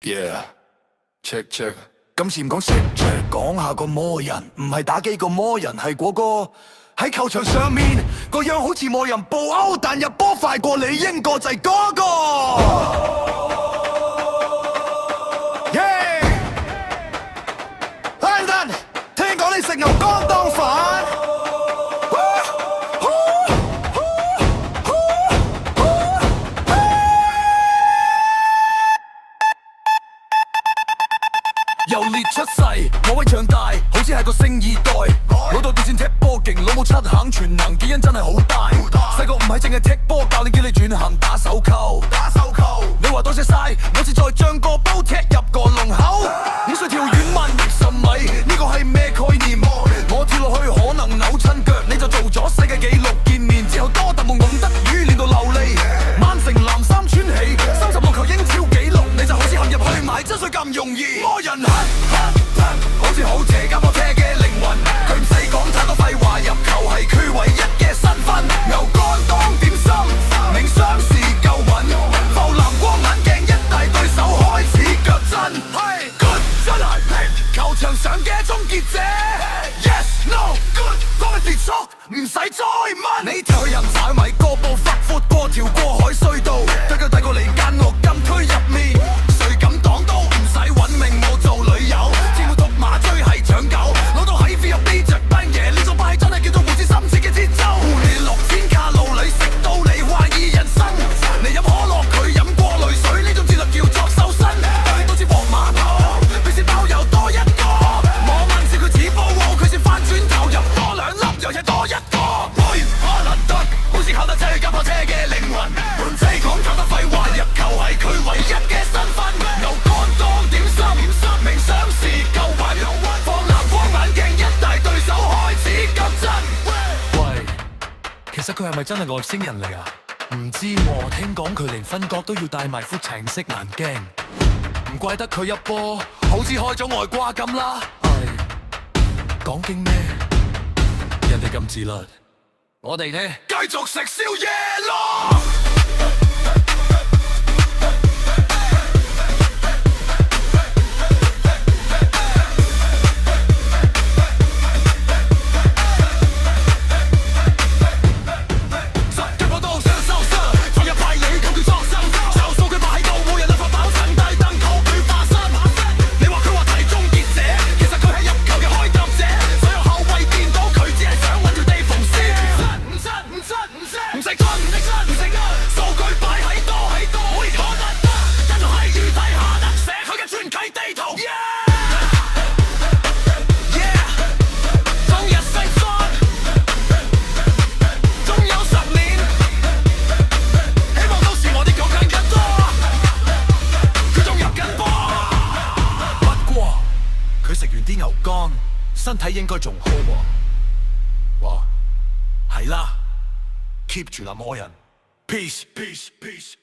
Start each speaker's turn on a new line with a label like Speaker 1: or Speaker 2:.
Speaker 1: Yeah，check check。今次唔講食着，講下個魔人，唔係打機個魔人，係嗰個喺球場上面個樣好似冇人布歐，但入波快過你英國就係嗰個。London，聽講你食牛肝當飯。由列出世，我威長大，好似係個星二代。老豆電線踢波勁，老母七行全能，基因真係好大。細個唔係淨係踢波，教練叫你轉行打手球。你話多謝晒，我似再將個煲踢入個籠口。5歲跳遠萬億十米，呢個係咩概念？我跳落去可能扭親腳，你就做咗世界紀錄。見面之後多特夢夢得魚練到流利，曼城藍衫穿起，36球英超紀錄，你就好似陷入去買真水咁容易。魔人好似好邪夾我車嘅靈魂，佢唔使講太多廢話，入球係佢唯一嘅身份。牛肝當點心，明雙是夠穩，浮藍光眼鏡一大對手開始腳震。Good 真係球場上嘅終結者。Yes no good 當你跌速唔使再問，你跳去任踩米個步伐闊過條過海隧道，對腳大過你間屋禁區入面，誰敢擋都唔使揾命冇做女友。馬追係搶狗，攞到喺 V 入飛着班嘢，呢種把戲真係叫做無知心切嘅節奏。你6000卡路里食到你懷疑人生，你飲可樂佢飲過濾水，呢種戰略叫作瘦身。對到似黃馬跑，俾錢包又多一個，網民笑佢似波喎，佢先翻轉頭入多兩粒又惹多一個。杯哈蘭德好似考得車夾破車嘅靈魂，滿仔講夠得廢話，入球係佢唯一嘅身份。牛肝當點心，明想是夠品。放藍光眼鏡一大對手開始急震。喂，其實佢係咪真係外星人嚟啊？唔知喎，聽講佢連分角都要戴埋副橙色眼鏡，唔怪得佢一波好似開咗外掛咁啦。講經咩？人哋咁自律，我哋呢繼續食宵夜咯。身體應該仲好喎，哇，係啦 ，keep 住啦魔人 ，peace peace peace。